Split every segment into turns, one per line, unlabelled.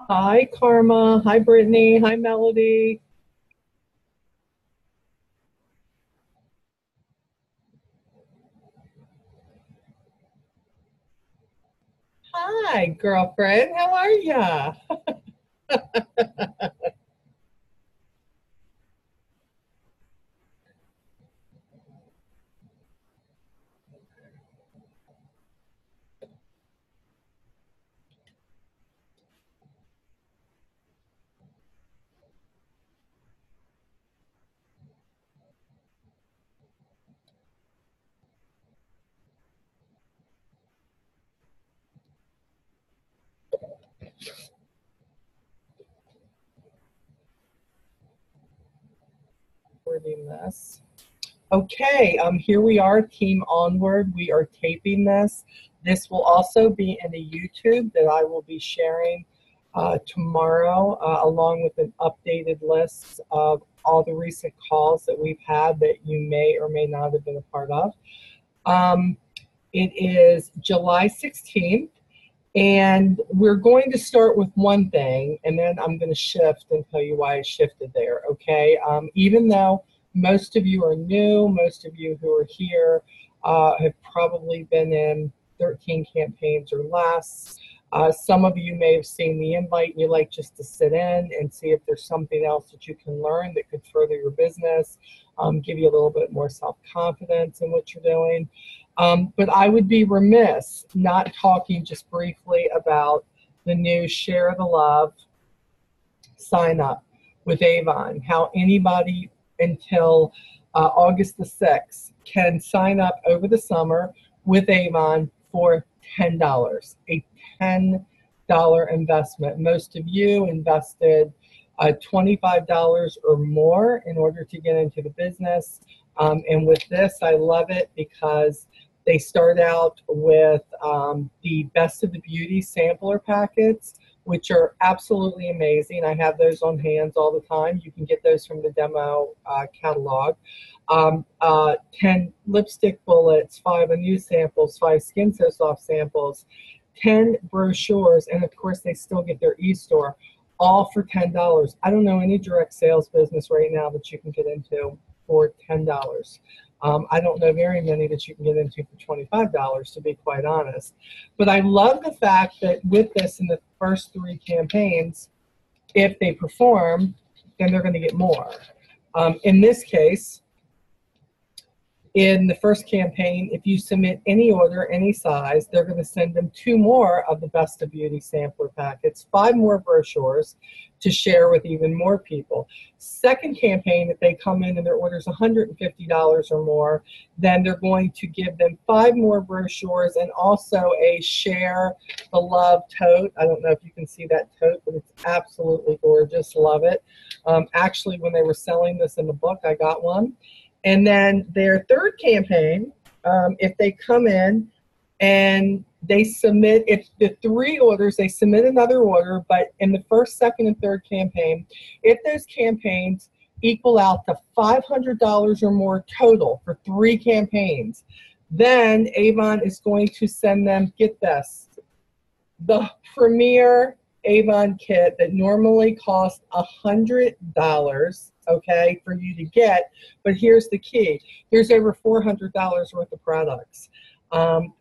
Hi, Karma. Hi, Brittany. Hi, Melody. Hi, girlfriend. How are ya? Recording this. Okay, here we are, Team Onward. We are taping this. This will also be in a YouTube that I will be sharing tomorrow, along with an updated list of all the recent calls that we've had that you may or may not have been a part of. Um, it is July 16th. And we're going to start with one thing, and then I'm going to shift and tell you why I shifted there, okay? Even though most of you are new, most of you who are here have probably been in 13 campaigns or less. Some of you may have seen the invite and you like just to sit in and see if there's something else that you can learn that could further your business, give you a little bit more self-confidence in what you're doing. But I would be remiss not talking just briefly about the new Share the Love sign up with Avon, how anybody until August the 6th can sign up over the summer with Avon for $10, a $10 investment. Most of you invested $25 or more in order to get into the business. And with this, I love it because they start out with the Best of the Beauty sampler packets, which are absolutely amazing. I have those on hands all the time. You can get those from the demo catalog. 10 lipstick bullets, 5 Amuse samples, 5 Skin So Soft samples, 10 brochures, and of course they still get their e-store, all for $10. I don't know any direct sales business right now that you can get into for $10. I don't know very many that you can get into for $25, to be quite honest. But I love the fact that with this, in the first 3 campaigns, if they perform, then they're going to get more. In this case, in the first campaign, if you submit any order, any size, they're going to send them 2 more of the Best of Beauty sampler packets, 5 more brochures to share with even more people. Second campaign, if they come in and their order is $150 or more, then they're going to give them 5 more brochures and also a Share the Love tote. I don't know if you can see that tote, but it's absolutely gorgeous. Love it. Actually, when they were selling this in the book, I got one. And then their third campaign, if they come in and they submit, if the 3 orders, they submit another order, but in the first, second, and third campaign, if those campaigns equal out to $500 or more total for 3 campaigns, then Avon is going to send them, get this, the premier Avon kit that normally costs $100, okay, for you to get. But here's the key. There's over $400 worth of products.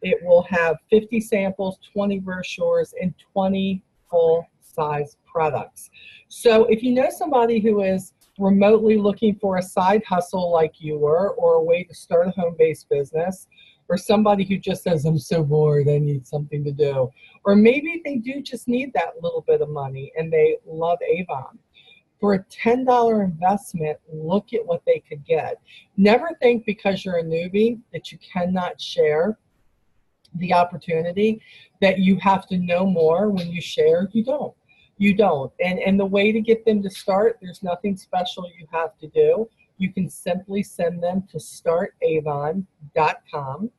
It will have 50 samples, 20 brochures, and 20 full-size products. So if you know somebody who is remotely looking for a side hustle like you were, or a way to start a home-based business, or somebody who just says, I'm so bored, I need something to do. Or maybe they do just need that little bit of money and they love Avon. For a $10 investment, look at what they could get. Never think because you're a newbie that you cannot share the opportunity, that you have to know more when you share. You don't. You don't. And the way to get them to start, there's nothing special you have to do. You can simply send them to startavon.com.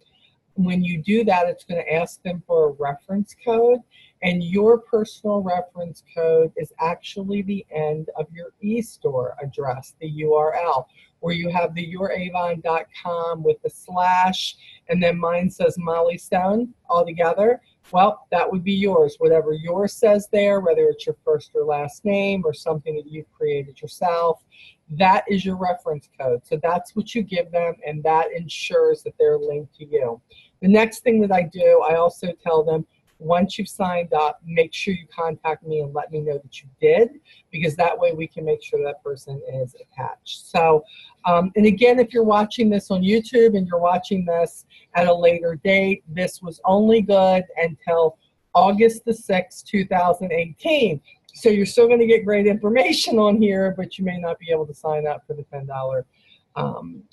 When you do that, it's going to ask them for a reference code, and your personal reference code is actually the end of your e-store address, the URL, where you have the youravon.com with the slash, and then mine says Molly Stone all together. well, that would be yours. Whatever yours says there, whether it's your first or last name or something that you've created yourself, that is your reference code. So that's what you give them, and that ensures that they're linked to you. The next thing that I do, I also tell them, once you've signed up, make sure you contact me and let me know that you did, because that way we can make sure that person is attached. So, and again, if you're watching this on YouTube and you're watching this at a later date, this was only good until August the 6th, 2018. So you're still going to get great information on here, but you may not be able to sign up for the $10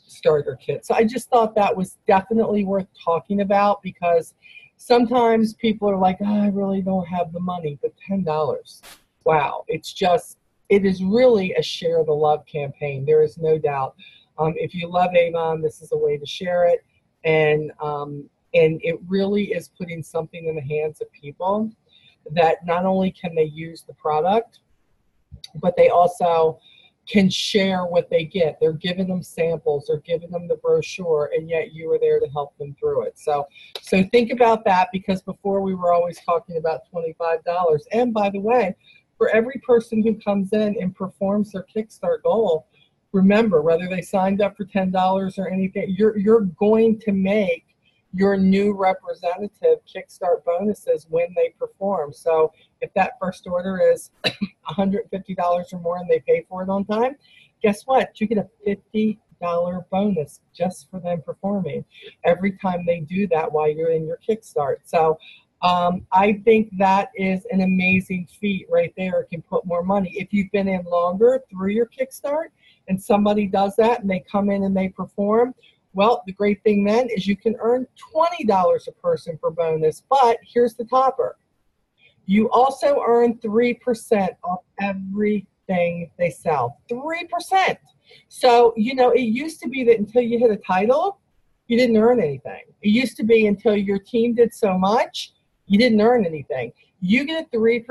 starter kit. So I just thought that was definitely worth talking about, because sometimes people are like, oh, I really don't have the money, but $10, wow. It is really a share the love campaign. There is no doubt. If you love Avon, this is a way to share it. And it really is putting something in the hands of people that not only can they use the product, but they also can share what they get. They're giving them samples, they're giving them the brochure, and yet you are there to help them through it. So think about that, because before we were always talking about $25. And by the way, for every person who comes in and performs their Kickstart goal, remember, whether they signed up for $10 or anything, you're going to make your new representative Kickstart bonuses when they perform. So if that first order is $150 or more and they pay for it on time, guess what? You get a $50 bonus just for them performing every time they do that while you're in your Kickstart. So I think that is an amazing feat right there. It can put more money. If you've been in longer through your Kickstart and somebody does that and they come in and they perform, well, the great thing then is you can earn $20 a person for bonus. But here's the topper. You also earn 3% off everything they sell. 3%. So, you know, it used to be that until you hit a title, you didn't earn anything. It used to be until your team did so much, you didn't earn anything. You get a 3%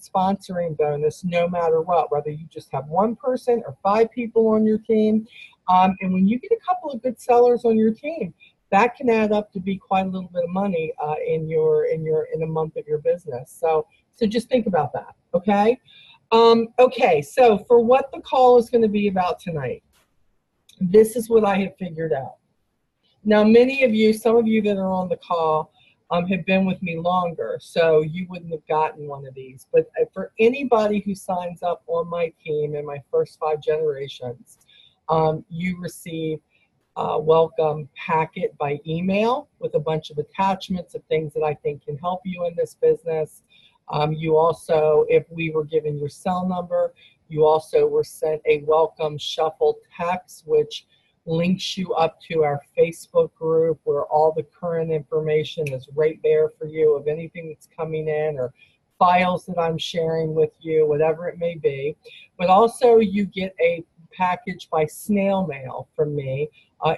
sponsoring bonus no matter what, whether you just have one person or 5 people on your team. And when you get a couple of good sellers on your team, that can add up to be quite a little bit of money in a month of your business. So just think about that, okay? Okay, so for what the call is going to be about tonight, this is what I have figured out. Now, many of you, some of you that are on the call, have been with me longer, so you wouldn't have gotten one of these. But for anybody who signs up on my team in my first 5 generations, you receive a welcome packet by email with a bunch of attachments of things that I think can help you in this business. You also, if we were given your cell number, you also were sent a welcome shuffle text, which links you up to our Facebook group where all the current information is right there for you of anything that's coming in or files that I'm sharing with you, whatever it may be. But also you get a package by snail mail from me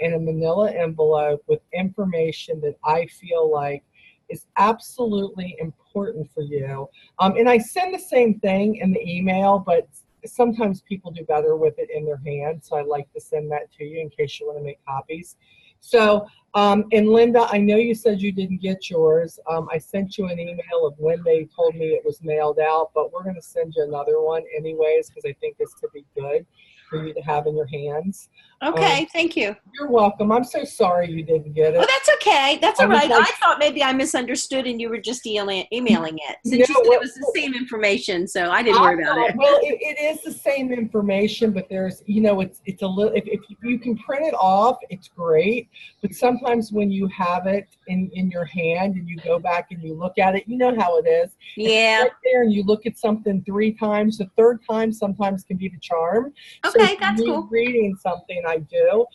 in a manila envelope with information that I feel like is absolutely important for you. And I send the same thing in the email, but sometimes people do better with it in their hand, so I like to send that to you in case you want to make copies. So, and Linda, I know you said you didn't get yours. I sent you an email of when they told me it was mailed out, but we're going to send you another one anyways, because I think this could be good for you to have in your hands.
Okay, thank you.
You're welcome. I'm so sorry you didn't get it.
Oh, that's okay. That's all right.
Like,
I thought maybe I misunderstood and you were just emailing it. Since
no,
you said it was the same information, so I didn't worry about it.
Well, it is the same information, but there's, you know, it's a little, if you can print it off, it's great. But sometimes when you have it in your hand and you go back and you look at it, you know how it is.
Yeah.
Right there and you look at something 3 times, the 3rd time sometimes can be the charm.
Okay,
so
that's cool.
Reading something I do.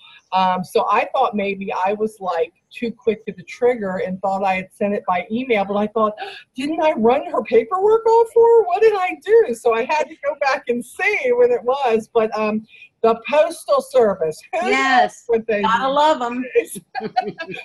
So I thought maybe I was like too quick to the trigger and thought I had sent it by email, but I thought, didn't I run her paperwork off for her? What did I do? So I had to go back and see when it was. But the Postal Service.
Yes,
what they
gotta love them.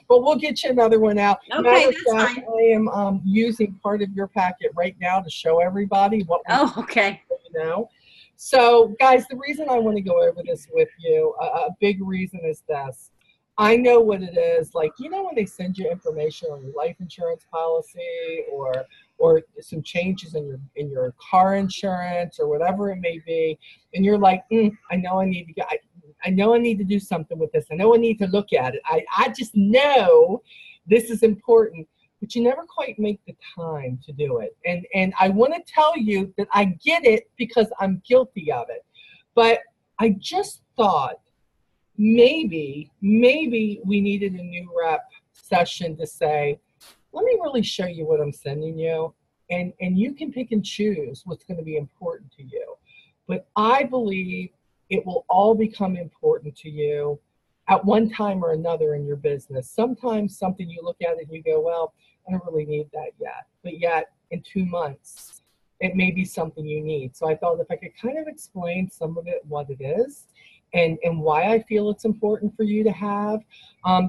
But we'll get you another one out.
Okay, that's fine.
I am using part of your packet right now to show everybody what we
okay.
You know. So, guys, the reason I want to go over this with you, a big reason is this. I know what it is. Like, you know, when they send you information on your life insurance policy or some changes in your car insurance or whatever it may be, and you're like, I know I need to get, I know I need to do something with this. I know I need to look at it. I just know this is important, but you never quite make the time to do it. And I want to tell you that I get it because I'm guilty of it. But I just thought maybe we needed a new rep session to say, let me really show you what I'm sending you, and you can pick and choose what's going to be important to you. But I believe it will all become important to you at one time or another in your business. Sometimes something you look at it and you go, well, I don't really need that yet. But yet in 2 months, it may be something you need. So I thought if I could kind of explain some of it, what it is, and why I feel it's important for you to have,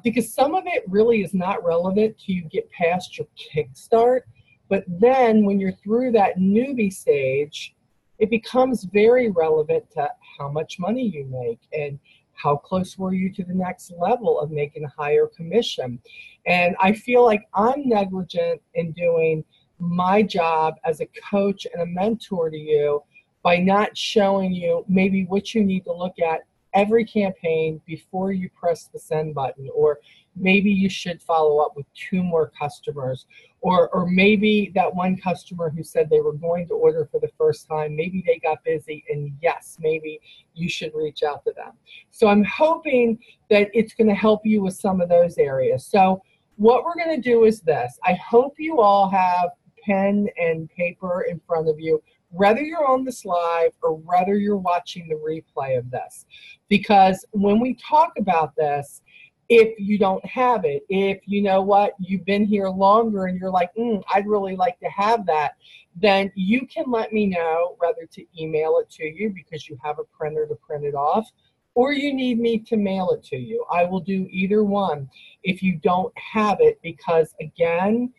because some of it really is not relevant to you get past your kickstart. But then when you're through that newbie stage, it becomes very relevant to how much money you make and how close were you to the next level of making a higher commission. And I feel like I'm negligent in doing my job as a coach and a mentor to you by not showing you maybe what you need to look at every campaign before you press the send button, or maybe you should follow up with 2 more customers, or maybe that one customer who said they were going to order for the first time, maybe they got busy, and yes, maybe you should reach out to them. So I'm hoping that it's going to help you with some of those areas. So what we're going to do is this. I hope you all have pen and paper in front of you, whether you're on this live or whether you're watching the replay of this. Because when we talk about this, if you don't have it, if you know what, you've been here longer and you're like, I'd really like to have that, then you can let me know whether to email it to you because you have a printer to print it off, or you need me to mail it to you. I will do either one if you don't have it, because again,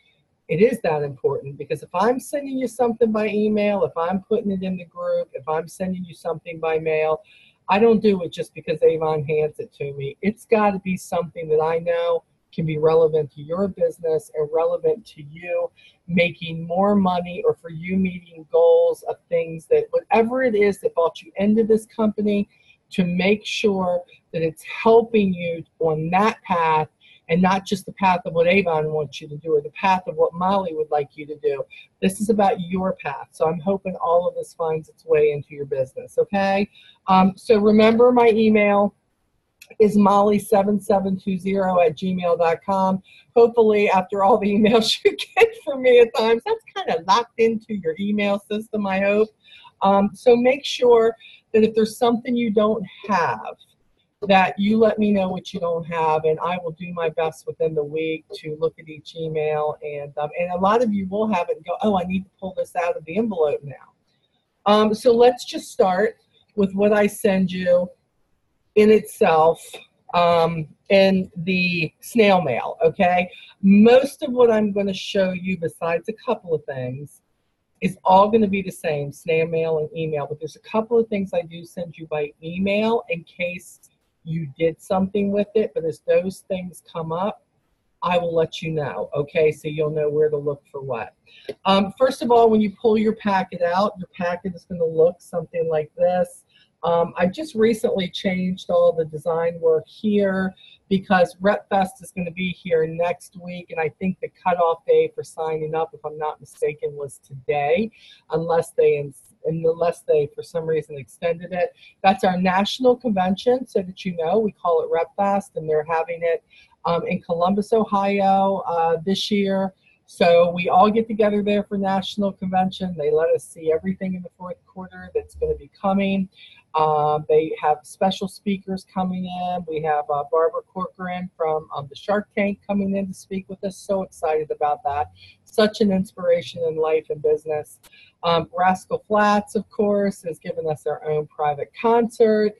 it is that important. Because if I'm sending you something by email, if I'm putting it in the group, if I'm sending you something by mail, I don't do it just because Avon hands it to me. It's got to be something that I know can be relevant to your business and relevant to you making more money, or for you meeting goals of things that, whatever it is that brought you into this company, to make sure that it's helping you on that path, and not just the path of what Avon wants you to do or the path of what Molly would like you to do. This is about your path. So I'm hoping all of this finds its way into your business, okay? So remember, my email is molly7720@gmail.com. Hopefully, after all the emails you get from me at times, that's kind of locked into your email system, I hope. So make sure that if there's something you don't have, that you let me know what you don't have, and I will do my best within the week to look at each email. And a lot of you will have it and go, oh, I need to pull this out of the envelope now. So let's just start with what I send you in itself in the snail mail, okay? Most of what I'm going to show you, besides a couple of things, is all going to be the same, snail mail and email. But there's a couple of things I do send you by email in case you did something with it. But as those things come up, I will let you know, okay? So you'll know where to look for what. First of all, when you pull your packet out, your packet is going to look something like this. I just recently changed all the design work here because RepFest is going to be here next week, and I think the cutoff day for signing up, if I'm not mistaken, was today, unless they for some reason extended it. That's our national convention, so that you know, we call it RepFest, and they're having it in Columbus, Ohio this year. So we all get together there for national convention. They let us see everything in the fourth quarter that's going to be coming. They have special speakers coming in. We have Barbara Corcoran from the Shark Tank coming in to speak with us. So excited about that. Such an inspiration in life and business. Rascal Flatts, of course, has given us our own private concert,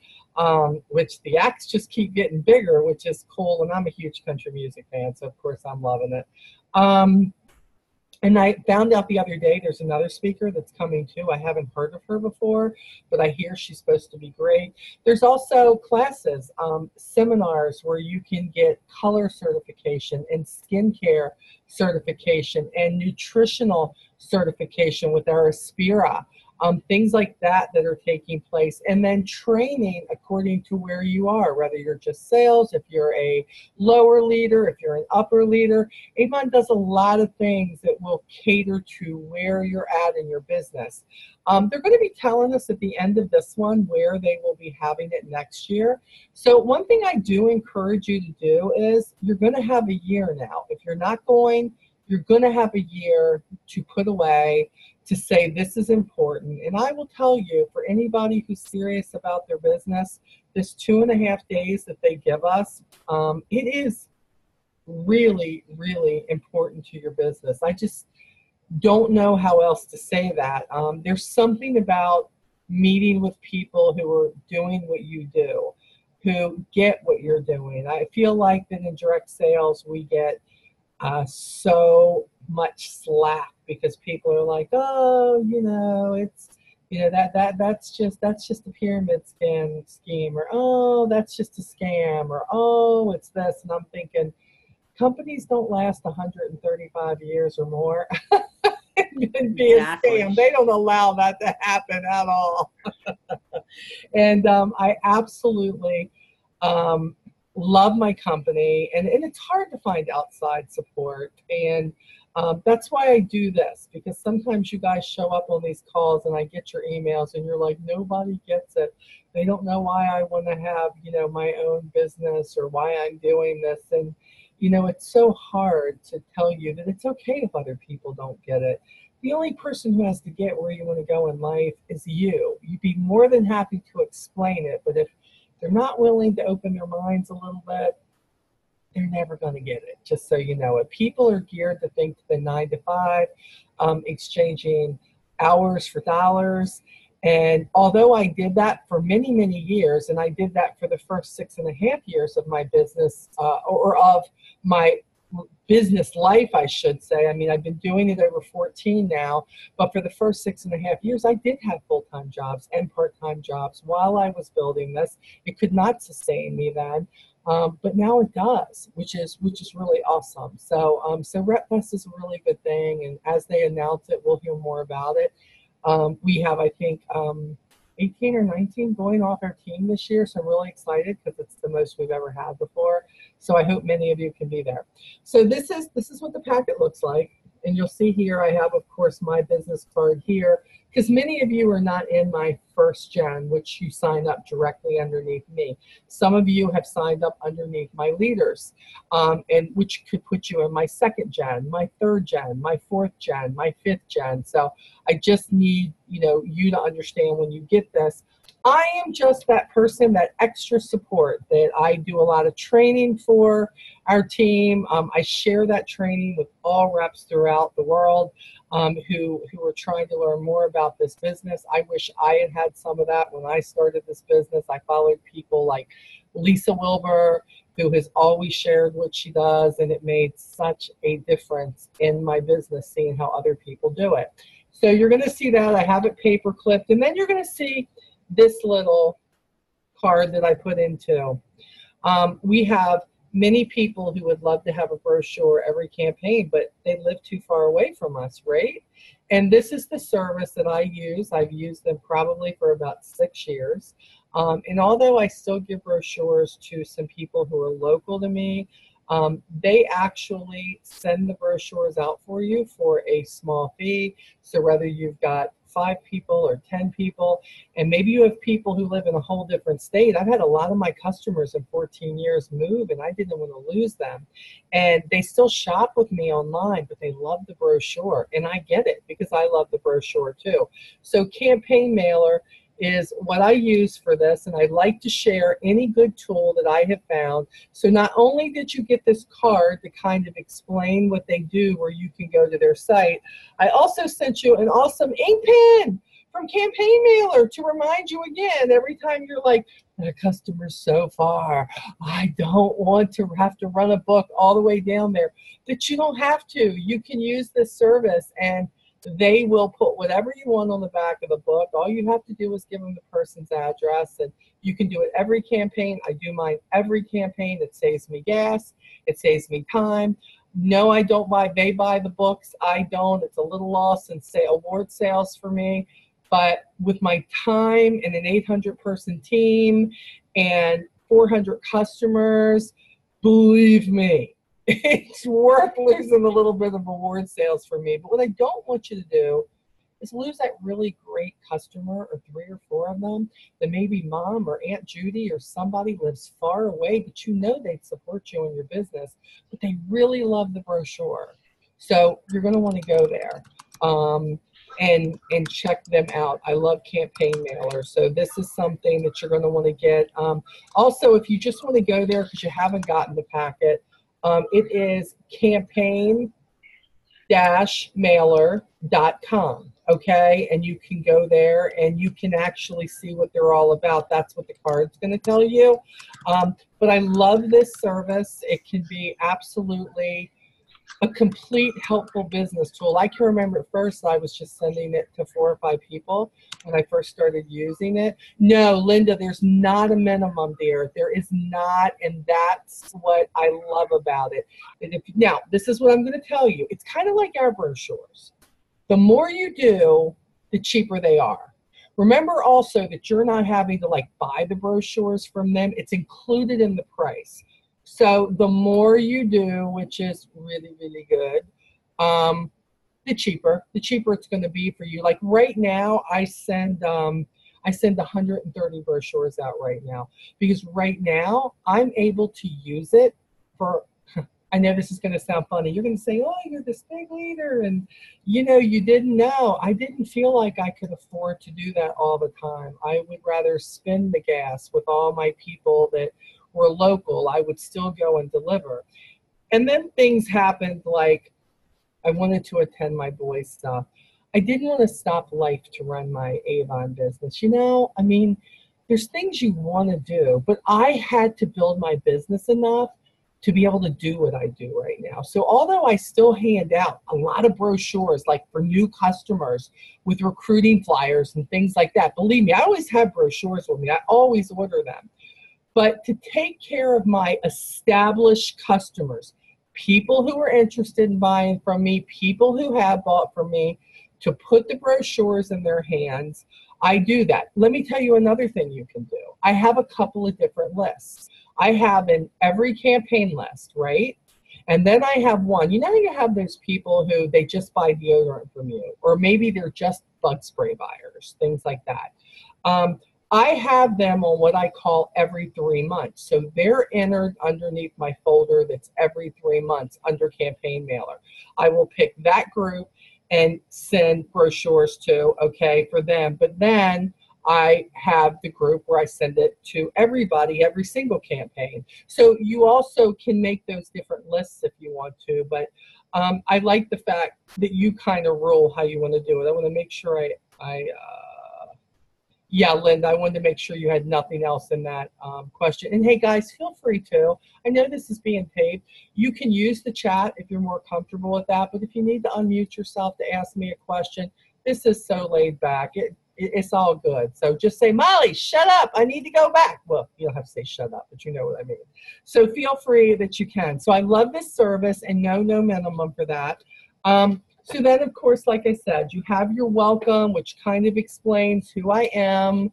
which the acts just keep getting bigger, which is cool. And I'm a huge country music fan, so of course I'm loving it. And I found out the other day there's another speaker that's coming too. I haven't heard of her before, but I hear she's supposed to be great. There's also classes, seminars where you can get color certification and skincare certification and nutritional certification with our Aspira. Things like that that are taking place, and then training according to where you are, whether you're just sales, if you're a lower leader, if you're an upper leader. Avon does a lot of things that will cater to where you're at in your business. They're going to be telling us at the end of this one where they will be having it next year. So one thing I do encourage you to do is you're going to have a year now. If you're not going, you're going to have a year to put away to say this is important. And I will tell you, for anybody who's serious about their business, this 2.5 days that they give us, it is really, really important to your business. I just don't know how else to say that. There's something about meeting with people who are doing what you do, who get what you're doing. I feel like that in direct sales, we get so much slack because people are like, oh, it's, that's just a pyramid scheme, or oh, that's just a scam, or oh, it's this. And I'm thinking, companies don't last 135 years or more and be
Exactly.
a scam. They don't allow that to happen at all. And I absolutely love my company, and it's hard to find outside support. And that's why I do this, because sometimes you guys show up on these calls and I get your emails and you're like, nobody gets it. They don't know why I want to have, my own business or why I'm doing this. And, it's so hard to tell you that it's okay if other people don't get it. The only person who has to get where you want to go in life is you. You'd be more than happy to explain it, but if they're not willing to open their minds a little bit, they're never going to get it, just so you know it. People are geared to think the 9 to 5, exchanging hours for dollars. And although I did that for many, many years, and I did that for the first 6.5 years of my business, or of my business life, I should say. I mean, I've been doing it over 14 now, but for the first 6.5 years, I did have full-time jobs and part-time jobs while I was building this. It could not sustain me then, but now it does, which is really awesome. So, so RepFest is a really good thing, and as they announce it, we'll hear more about it. We have, I think, 18 or 19 going off our team this year, so I'm really excited because it's the most we've ever had before. So I hope many of you can be there. So this is what the packet looks like. And you'll see here I have, of course, my business card here, because many of you are not in my first gen, which you sign up directly underneath me. Some of you have signed up underneath my leaders, and which could put you in my second gen, my third gen, my fourth gen, my fifth gen. So I just need, you to understand when you get this, I am just that person, that extra support that I do a lot of training for our team. I share that training with all reps throughout the world who are trying to learn more about this business. I wish I had some of that when I started this business. I followed people like Lisa Wilbur, who has always shared what she does, and it made such a difference in my business seeing how other people do it. So you're going to see that. I have it paper clipped, and then you're going to see this little card that I put into. We have many people who would love to have a brochure every campaign, but they live too far away from us, right? And this is the service that I use. I've used them probably for about 6 years. And although I still give brochures to some people who are local to me, they actually send the brochures out for you for a small fee. So whether you've got 5 people or 10 people, and maybe you have people who live in a whole different state. I've had a lot of my customers in 14 years move, and I didn't want to lose them. And they still shop with me online, but they love the brochure. And I get it because I love the brochure too. So campaign mailer is what I use for this, and I'd like to share any good tool that I have found. So not only did you get this card to kind of explain what they do where you can go to their site, I also sent you an awesome ink pen from campaign mailer to remind you again every time you're like, the customer's so far, I don't want to have to run a book all the way down there. That you don't have to. You can use this service and they will put whatever you want on the back of the book. All you have to do is give them the person's address, and you can do it every campaign. I do mine every campaign. It saves me gas. It saves me time. No, I don't buy. They buy the books. I don't. It's a little loss in award sales for me. But with my time and an 800-person team and 400 customers, believe me, it's worth losing a little bit of award sales for me. But what I don't want you to do is lose that really great customer, or 3 or 4 of them, that maybe mom or Aunt Judy or somebody lives far away, but you know they'd support you in your business, but they really love the brochure. So you're going to want to go there. And check them out. I love campaign mailer. So this is something that you're going to want to get. Also, if you just want to go there because you haven't gotten the packet, it is campaign-mailer.com. Okay, and you can go there and you can actually see what they're all about. That's what the card's going to tell you. But I love this service. It can be absolutely a complete helpful business tool. I can remember at first I was just sending it to 4 or 5 people when I first started using it. No, Linda, there's not a minimum there. There is not, and that's what I love about it. Now, this is what I'm going to tell you. It's kind of like our brochures. The more you do, the cheaper they are. Remember also that you're not having to like buy the brochures from them. It's included in the price. So the more you do, which is really, really good, the cheaper it's going to be for you. Like right now, I send 130 brochures out right now, because right now I'm able to use it for, I know this is going to sound funny. You're going to say, oh, you're this big leader, and you know, you didn't know. I didn't feel like I could afford to do that all the time. I would rather spin the gas with all my people that were local. I would still go and deliver. And then things happened, like I wanted to attend my boys' stuff. I didn't want to stop life to run my Avon business. You know, I mean, there's things you want to do, but I had to build my business enough to be able to do what I do right now. So although I still hand out a lot of brochures, like for new customers with recruiting flyers and things like that, believe me, I always have brochures with me. I always order them. But to take care of my established customers, people who are interested in buying from me, people who have bought from me, to put the brochures in their hands, I do that. Let me tell you another thing you can do. I have a couple of different lists. I have an every campaign list, right? And then I have one. You know, you have those people who they just buy deodorant from you, or maybe they're just bug spray buyers, things like that. I have them on what I call every 3 months. So they're entered underneath my folder that's every 3 months under campaign mailer. I will pick that group and send brochures to, okay, for them. But then I have the group where I send it to everybody, every single campaign. So you also can make those different lists if you want to. But I like the fact that you kind of rule how you want to do it. I want to make sure yeah, Linda, I wanted to make sure you had nothing else in that question. And hey, guys, feel free to. I know this is being taped. You can use the chat if you're more comfortable with that. But if you need to unmute yourself to ask me a question, this is so laid back. It's all good. So just say, Molly, shut up. I need to go back. Well, you don't have to say shut up, but you know what I mean. So feel free that you can. So I love this service, and no minimum for that. So then, of course, like I said, you have your welcome, which kind of explains who I am.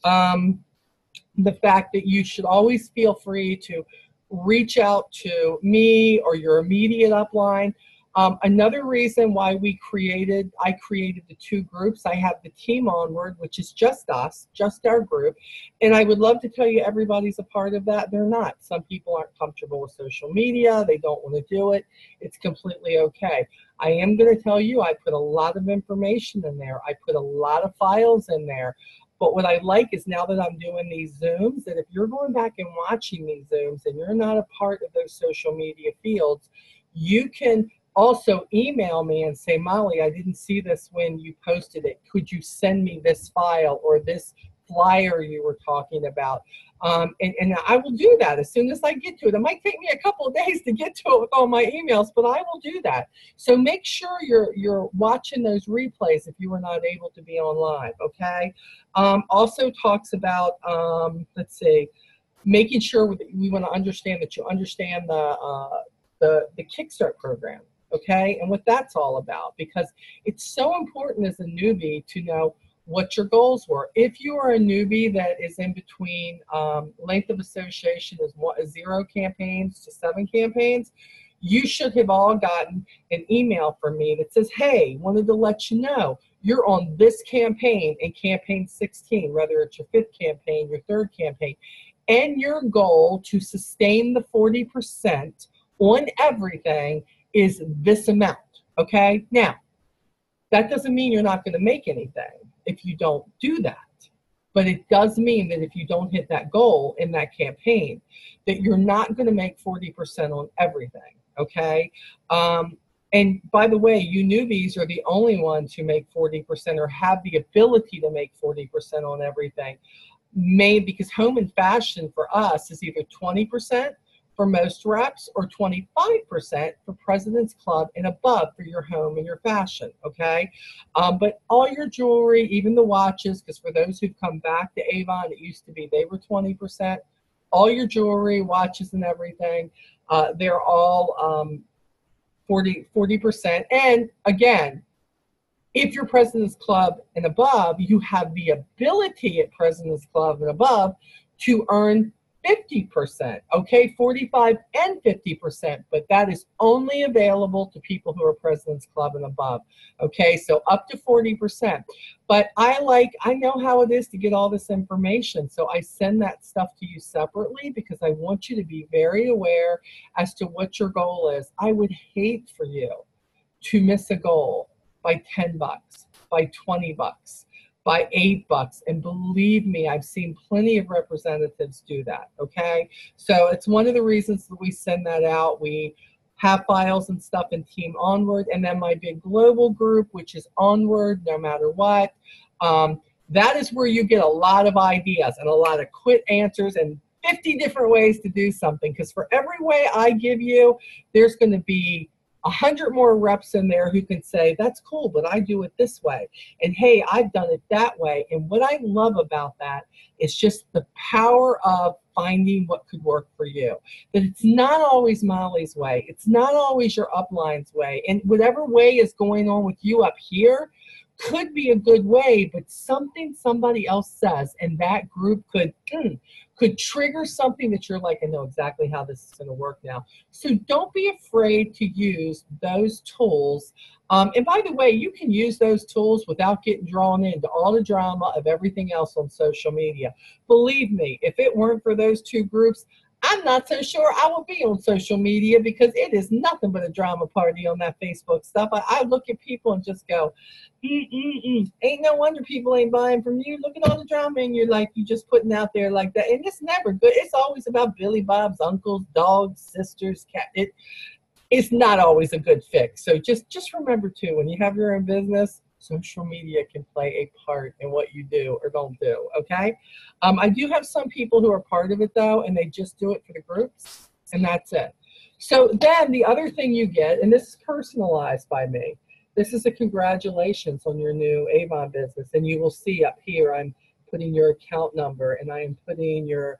The fact that you should always feel free to reach out to me or your immediate upline. Another reason why I created the 2 groups. I have the Team Onward, which is just us, just our group. And I would love to tell you everybody's a part of that. They're not. Some people aren't comfortable with social media. They don't want to do it. It's completely okay. I am going to tell you, I put a lot of information in there. I put a lot of files in there. But what I like is, now that I'm doing these Zooms, that if you're going back and watching these Zooms and you're not a part of those social media fields, you can Also email me and say, Molly, I didn't see this when you posted it. Could you send me this file or this flyer you were talking about? And I will do that as soon as I get to it. It might take me a couple of days to get to it with all my emails, but I will do that. So make sure you're watching those replays if you were not able to be on live, okay? Also talks about, let's see, making sure we want to understand that you understand the Kickstart program, okay, and what that's all about, because it's so important as a newbie to know what your goals were. If you are a newbie that is in between length of association is 0 campaigns to 7 campaigns, you should have all gotten an email from me that says, hey, wanted to let you know you're on this campaign in campaign 16, whether it's your 5th campaign, your 3rd campaign, and your goal to sustain the 40% on everything is this amount, okay? Now, that doesn't mean you're not going to make anything if you don't do that. But it does mean that if you don't hit that goal in that campaign, that you're not going to make 40% on everything, okay? And by the way, you newbies are the only ones who make 40% or have the ability to make 40% on everything. Because home and fashion for us is either 20% for most reps or 25% for President's Club and above for your home and your fashion, okay? But all your jewelry, even the watches, because for those who've come back to Avon, it used to be they were 20%. All your jewelry, watches, and everything, they're all 40%. And again, if you're President's Club and above, you have the ability at President's Club and above to earn 50%, okay, 45 and 50%, but that is only available to people who are President's Club and above, okay, so up to 40%. But I know how it is to get all this information, so I send that stuff to you separately because I want you to be very aware as to what your goal is. I would hate for you to miss a goal by 10 bucks, by 20 bucks, by $8. And believe me, I've seen plenty of representatives do that, okay? So it's one of the reasons that we send that out. We have files and stuff in Team Onward, and then my big global group, which is Onward no matter what. That is where you get a lot of ideas and a lot of quick answers and 50 different ways to do something, because for every way I give you, there's going to be 100 more reps in there who can say, that's cool, but I do it this way. And hey, I've done it that way. And what I love about that is just the power of finding what could work for you. That it's not always Molly's way. It's not always your upline's way. And whatever way is going on with you up here could be a good way, but something somebody else says, and that group could trigger something that you're like, I know exactly how this is going to work now. So don't be afraid to use those tools. And by the way, you can use those tools without getting drawn into all the drama of everything else on social media. Believe me, if it weren't for those 2 groups, I'm not so sure I will be on social media, because it is nothing but a drama party on that Facebook stuff. I look at people and just go, ain't no wonder people ain't buying from you. Look at all the drama in your life you just putting out there like that. And it's never good. It's always about Billy Bob's uncles, dogs, sisters, cat. It's not always a good fix. So just remember too, when you have your own business, social media can play a part in what you do or don't do, okay? I do have some people who are part of it though, and they just do it for the groups, and that's it. So then the other thing you get, and this is personalized by me, this is a congratulations on your new Avon business, and you will see up here I'm putting your account number, and I am putting your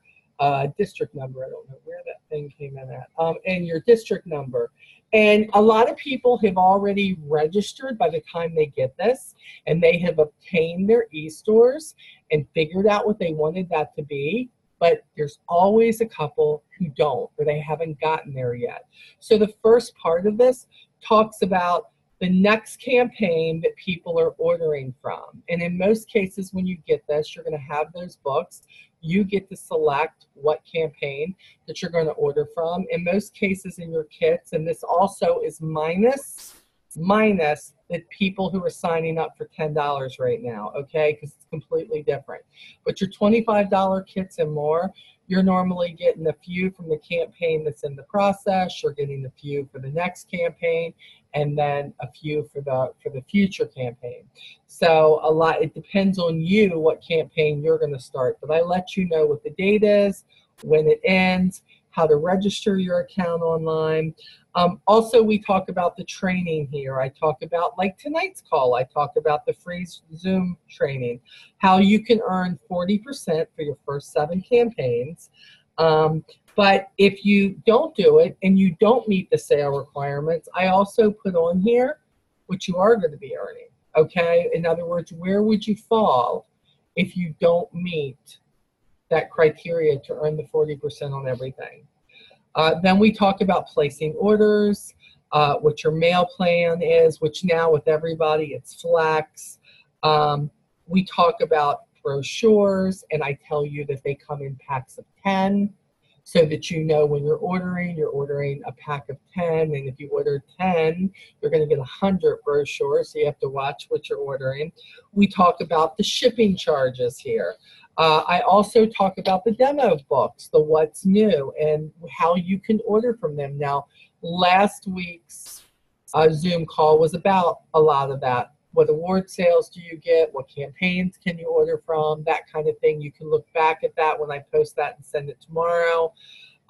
district number. I don't know where that thing came in at, and your district number. And a lot of people have already registered by the time they get this, and they have obtained their e-stores and figured out what they wanted that to be. But there's always a couple who don't, or they haven't gotten there yet. So the first part of this talks about the next campaign that people are ordering from. And in most cases, when you get this, you're going to have those books. You get to select what campaign that you're going to order from. In most cases in your kits, and this also is minus the people who are signing up for $10 right now, okay? Because it's completely different. But your $25 kits and more, you're normally getting a few from the campaign that's in the process. You're getting a few for the next campaign. and then a few for the future campaign. So a lot, it depends on you what campaign you're going to start. But I let you know what the date is, when it ends, how to register your account online. Also, we talk about the training here. I talk about, like tonight's call, I talk about the free Zoom training, how you can earn 40% for your first 7 campaigns. But if you don't do it and you don't meet the sale requirements, I also put on here what you are going to be earning. Okay? In other words, where would you fall if you don't meet that criteria to earn the 40% on everything? Then we talk about placing orders, what your mail plan is, which now with everybody it's Flex. We talk about brochures, and I tell you that they come in packs of 10, so that you know when you're ordering a pack of 10, and if you order 10, you're going to get 100 brochures, so you have to watch what you're ordering. We talk about the shipping charges here. I also talk about the demo books, the what's new, and how you can order from them. Now, last week's Zoom call was about a lot of that. What award sales do you get? What campaigns can you order from? That kind of thing. You can look back at that when I post that and send it tomorrow.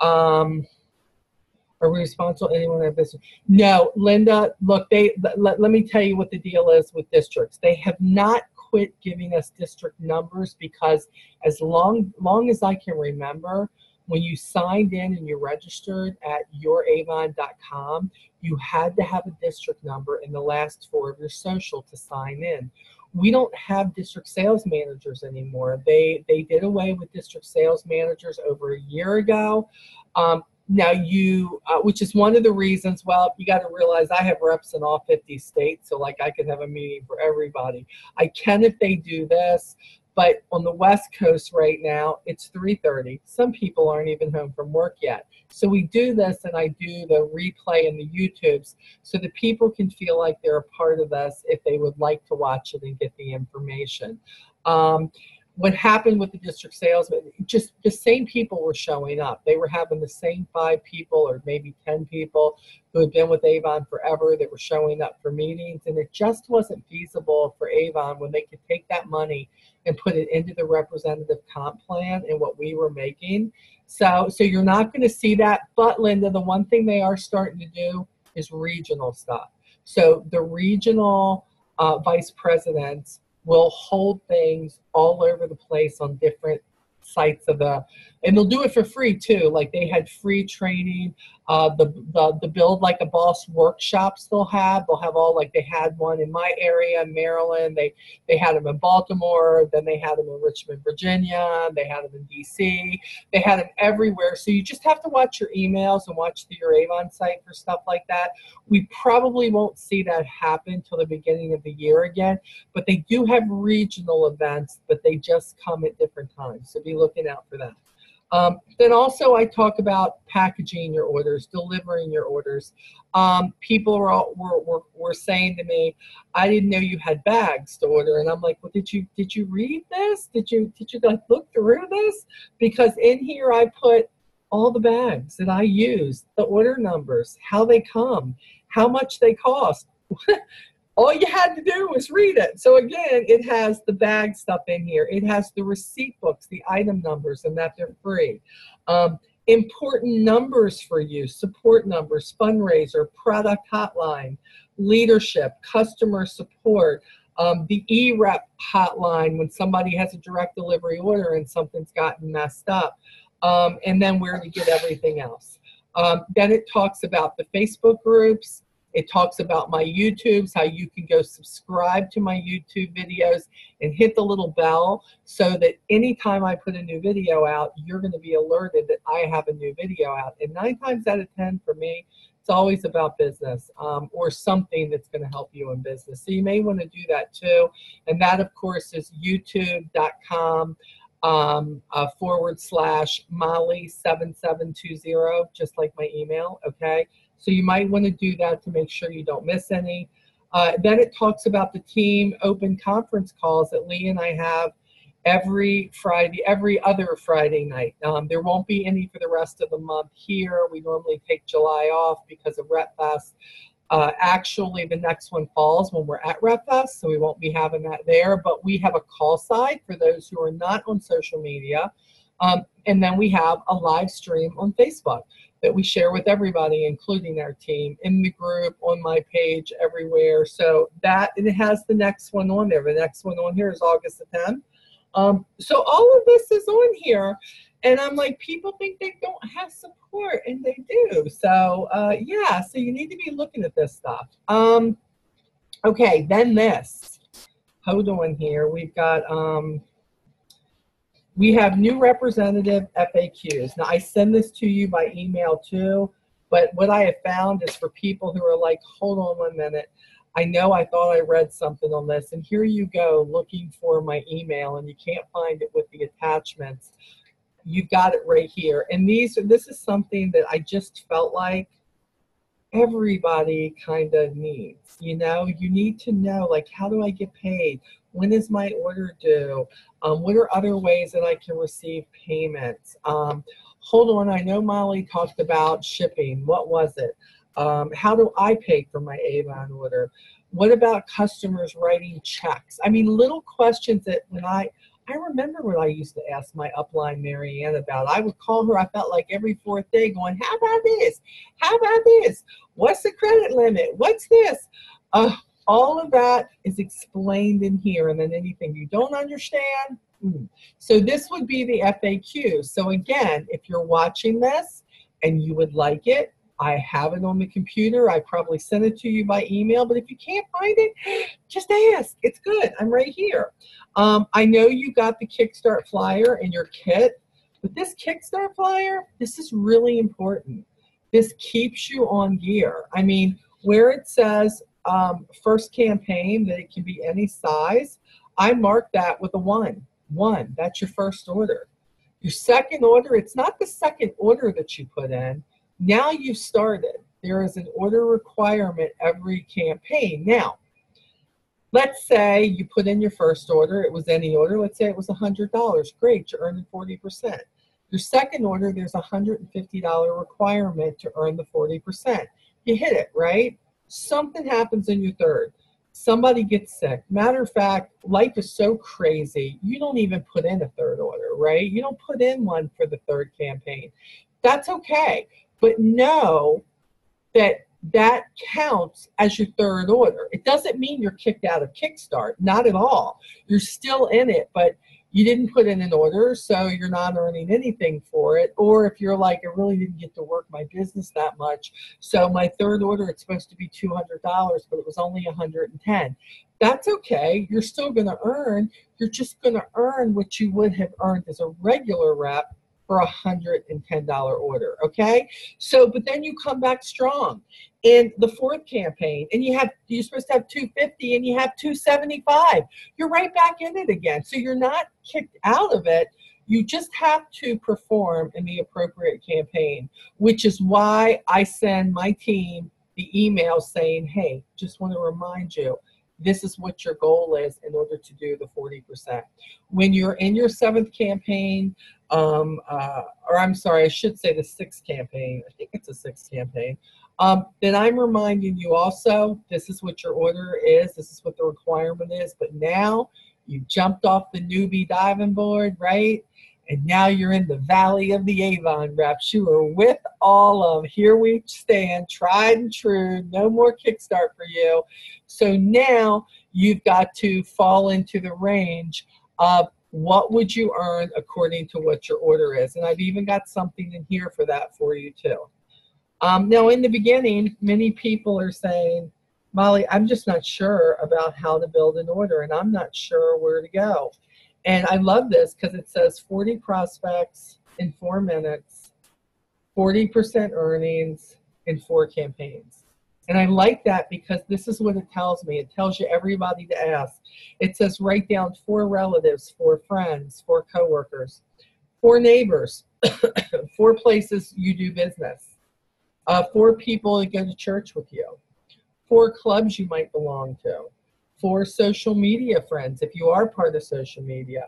Are we responsible to anyone in our business? No, Linda, look, let me tell you what the deal is with districts. They have not quit giving us district numbers, because as long as I can remember, when you signed in and you registered at youravon.com, you had to have a district number in the last 4 of your social to sign in. We don't have district sales managers anymore. They did away with district sales managers over a year ago. Now which is one of the reasons, well, you got to realize I have reps in all 50 states, so like I could have a meeting for everybody. I can if they do this, but on the West Coast right now, it's 3:30. Some people aren't even home from work yet. So we do this, and I do the replay and the YouTubes so that people can feel like they're a part of this if they would like to watch it and get the information. What happened with the district salesman, just the same people were showing up. They were having the same 5 people or maybe 10 people who had been with Avon forever that were showing up for meetings, and it just wasn't feasible for Avon when they could take that money and put it into the representative comp plan and what we were making. So you're not going to see that. But Linda, the one thing they are starting to do is regional stuff. So the regional vice presidents will hold things all over the place on different sites of and they'll do it for free too. Like they had free training, the Build Like a Boss workshops they'll have all, like they had one in my area, Maryland, they had them in Baltimore, then they had them in Richmond, Virginia, they had them in DC, they had them everywhere. So you just have to watch your emails and watch the Your Avon site for stuff like that. We probably won't see that happen till the beginning of the year again, but they do have regional events, but they just come at different times. So be looking out for that. Then also I talk about packaging your orders, delivering your orders. People were saying to me, I didn't know you had bags to order. And I'm like, well, did you read this? Did you like look through this? Because in here I put all the bags that I use, the order numbers, how they come, how much they cost. All you had to do was read it. So again, it has the bag stuff in here. It has the receipt books, the item numbers, and that they're free. Important numbers for you, support numbers, fundraiser, product hotline, leadership, customer support, the e-rep hotline when somebody has a direct delivery order and something's gotten messed up, and then where to get everything else. Then it talks about the Facebook groups. It talks about my YouTubes, how you can go subscribe to my YouTube videos and hit the little bell so that anytime I put a new video out, you're going to be alerted that I have a new video out. And 9 times out of 10 for me, it's always about business or something that's going to help you in business. So you may want to do that too. And that, of course, is youtube.com /Molly7720, just like my email, okay? So you might want to do that to make sure you don't miss any. Then it talks about the team open conference calls that Lee and I have every other Friday night. There won't be any for the rest of the month here. We normally take July off because of Rep Fest. Actually, the next one falls when we're at RepFest, so we won't be having that there. But we have a call side for those who are not on social media. And then we have a live stream on Facebook that we share with everybody, including our team, in the group, on my page, everywhere. So that, and it has the next one on there. The next one on here is August the 10th. So all of this is on here. And I'm like, people think they don't have support, and they do. So yeah, so you need to be looking at this stuff. Okay, then this. Hold on here. We've got, we have new representative FAQs. Now, I send this to you by email too, but what I have found is for people who are like, hold on 1 minute. I know I thought I read something on this, and here you go looking for my email, and you can't find it with the attachments. You've got it right here. And this is something that I just felt like everybody kind of needs. You know, you need to know, like, how do I get paid? When is my order due? What are other ways that I can receive payments? Hold on, I know Molly talked about shipping. What was it? How do I pay for my Avon order? What about customers writing checks? I mean, little questions that when I remember what I used to ask my upline Marianne about. I would call her, I felt like every fourth day going, how about this? How about this? What's the credit limit? What's this? All of that is explained in here, and then anything you don't understand. So this would be the FAQ. So again, if you're watching this and you would like it, I have it on the computer. I probably sent it to you by email, but if you can't find it, just ask. It's good. I'm right here. I know you got the Kickstart flyer in your kit, but this Kickstart flyer, this is really important. This keeps you on gear. I mean, where it says first campaign, that it can be any size, I marked that with a 1. 1, that's your first order. Your second order, it's not the second order that you put in. Now you've started. There is an order requirement every campaign. Now, let's say you put in your first order. It was any order. Let's say it was $100. Great, you're earning 40%. Your second order, there's a $150 requirement to earn the 40%. You hit it, right? Something happens in your third. Somebody gets sick. Matter of fact, life is so crazy, you don't even put in a third order, right? You don't put in one for the third campaign. That's okay. But know that that counts as your third order. It doesn't mean you're kicked out of Kickstart. Not at all. You're still in it, but you didn't put in an order, so you're not earning anything for it. Or if you're like, I really didn't get to work my business that much, so my third order, it's supposed to be $200, but it was only $110. That's okay. You're still going to earn. You're just going to earn what you would have earned as a regular rep for a $110 order, okay? So, but then you come back strong in the fourth campaign, and you're supposed to have 250, and you have 275. You're right back in it again. So you're not kicked out of it. You just have to perform in the appropriate campaign, which is why I send my team the email saying, hey, just want to remind you, this is what your goal is in order to do the 40%. When you're in your seventh campaign, or I'm sorry, I should say the sixth campaign. I think it's a sixth campaign. Then I'm reminding you also, this is what your order is. This is what the requirement is. But now you jumped off the newbie diving board, right? And now you're in the valley of the Avon reps. You are with all of, here we stand, tried and true, no more Kickstart for you. So now you've got to fall into the range of what would you earn according to what your order is. And I've even got something in here for that for you too. Now in the beginning, many people are saying, Molly, I'm just not sure about how to build an order, and I'm not sure where to go. And I love this because it says 40 prospects in 4 minutes, 40% earnings in 4 campaigns. And I like that because this is what it tells me. It tells you everybody to ask. It says write down 4 relatives, 4 friends, 4 coworkers, 4 neighbors, 4 places you do business, 4 people that go to church with you, 4 clubs you might belong to, 4 social media friends, if you are part of social media,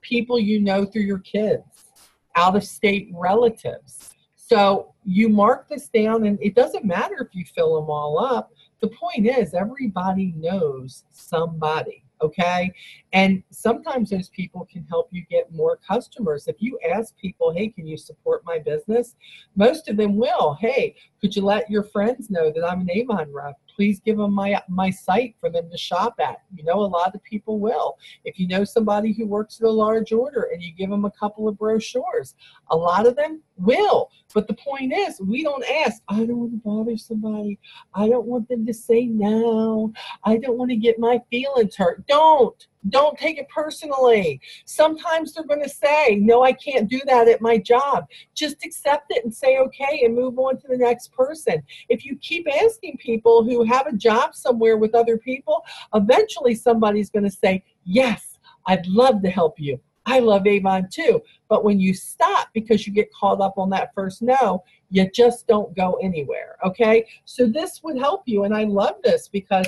people you know through your kids, out-of-state relatives. So you mark this down, and it doesn't matter if you fill them all up. The point is, everybody knows somebody, okay? And sometimes those people can help you get more customers. If you ask people, hey, can you support my business? Most of them will. Hey, could you let your friends know that I'm an Avon rep? Please give them my site for them to shop at. You know, a lot of people will. If you know somebody who works at a large order and you give them a couple of brochures, a lot of them will. But the point is, we don't ask, I don't want to bother somebody. I don't want them to say no. I don't want to get my feelings hurt. Don't take it personally. Sometimes they're going to say, no, I can't do that at my job. Just accept it and say okay and move on to the next person. If you keep asking people who have a job somewhere with other people, eventually somebody's going to say, yes, I'd love to help you. I love Avon too. But when you stop because you get caught up on that first no, you just don't go anywhere, okay? So this would help you, and I love this because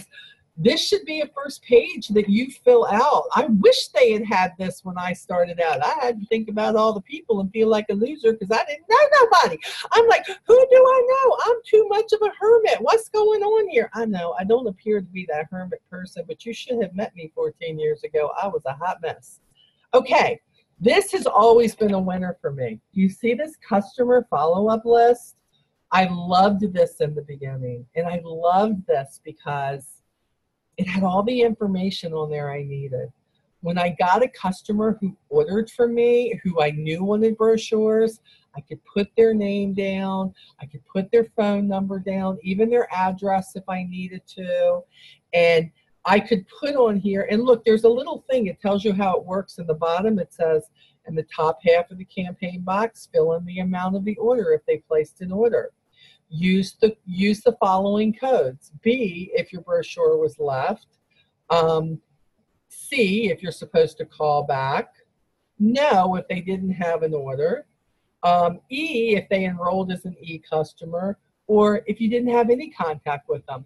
this should be a first page that you fill out. I wish they had had this when I started out. I had to think about all the people and feel like a loser because I didn't know nobody. I'm like, who do I know? I'm too much of a hermit. What's going on here? I know I don't appear to be that hermit person, but you should have met me 14 years ago. I was a hot mess. Okay, this has always been a winner for me. You see this customer follow-up list? I loved this in the beginning, and I loved this because it had all the information on there I needed. When I got a customer who ordered from me, who I knew wanted brochures, I could put their name down, I could put their phone number down, even their address if I needed to, and I could put on here, and look, there's a little thing, it tells you how it works in the bottom. It says in the top half of the campaign box, fill in the amount of the order if they placed an order. Use the following codes. B, if your brochure was left. C, if you're supposed to call back. No, if they didn't have an order. E, if they enrolled as an E customer, or if you didn't have any contact with them.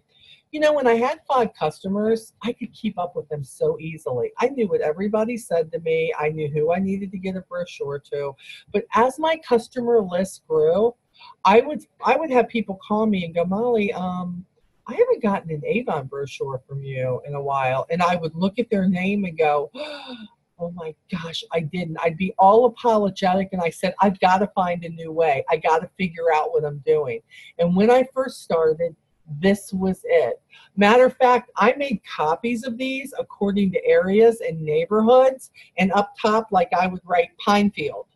You know, when I had 5 customers, I could keep up with them so easily. I knew what everybody said to me. I knew who I needed to get a brochure to. But as my customer list grew, I would have people call me and go, Molly, I haven't gotten an Avon brochure from you in a while. And I would look at their name and go, oh my gosh, I didn't. I'd be all apologetic. And I said, I've got to find a new way. I got to figure out what I'm doing. And when I first started, this was it. Matter of fact, I made copies of these according to areas and neighborhoods. And up top, like I would write Pinefield.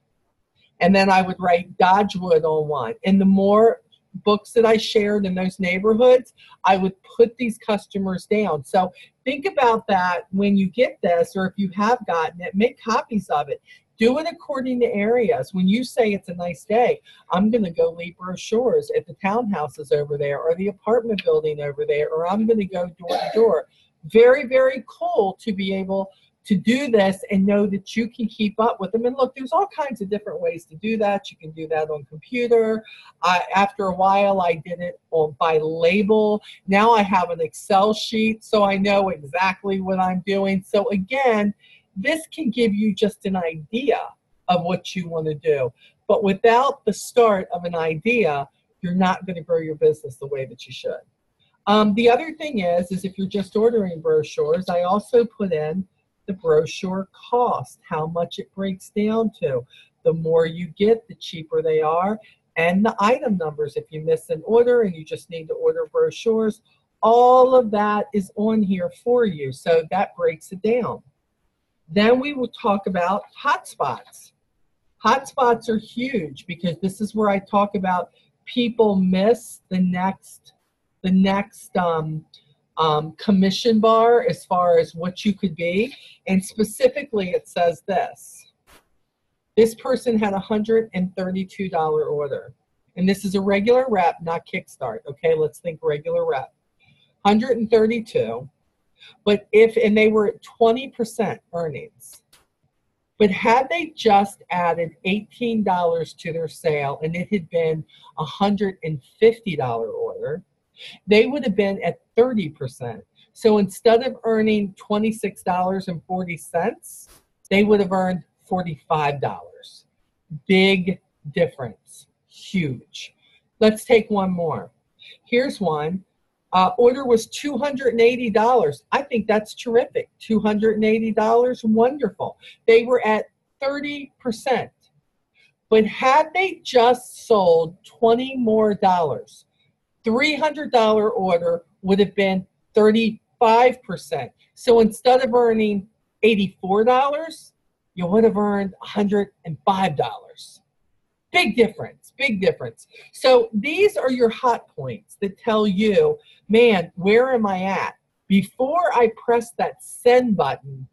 And then I would write Dodgewood on one. And the more books that I shared in those neighborhoods, I would put these customers down. So think about that when you get this, or if you have gotten it, make copies of it. Do it according to areas. When you say it's a nice day, I'm going to go leave brochures at the townhouses over there or the apartment building over there, or I'm going to go door to door. Very, very cool to be able to do this and know that you can keep up with them. And look, there's all kinds of different ways to do that. You can do that on computer. After a while, I did it by label. Now I have an Excel sheet, so I know exactly what I'm doing. So again, this can give you just an idea of what you want to do. But without the start of an idea, you're not going to grow your business the way that you should. The other thing is if you're just ordering brochures, I also put in the brochure cost, how much it breaks down to. The more you get, the cheaper they are. And the item numbers, if you miss an order and you just need to order brochures, all of that is on here for you. So that breaks it down. Then we will talk about hotspots. Hotspots are huge because this is where I talk about people miss the next commission bar as far as what you could be. And specifically, it says this. This person had a $132 order. And this is a regular rep, not Kickstart. Okay, let's think regular rep. 132. But and they were at 20% earnings. But had they just added $18 to their sale and it had been a $150 order, they would have been at 30%. So instead of earning $26.40, they would have earned $45. Big difference. huge. Let's take one more. Here's one. Order was $280. I think that's terrific. $280, wonderful. They were at 30%. But had they just sold $20 more, $300 order would have been 35%. So instead of earning $84, you would have earned $105. Big difference, big difference. So these are your hot points that tell you, man, where am I at? Before I press that send button,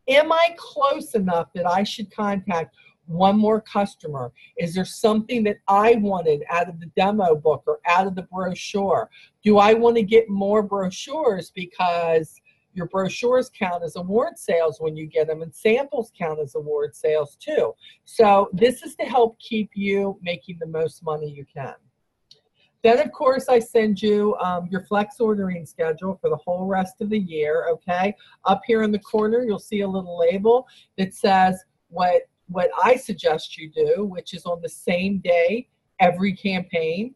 am I close enough that I should contact one more customer? Is there something that I wanted out of the demo book or out of the brochure? Do I want to get more brochures because your brochures count as award sales when you get them, and samples count as award sales too. So this is to help keep you making the most money you can. Then, of course, I send you your flex ordering schedule for the whole rest of the year, okay? Up here in the corner, you'll see a little label that says what I suggest you do, which is on the same day, every campaign,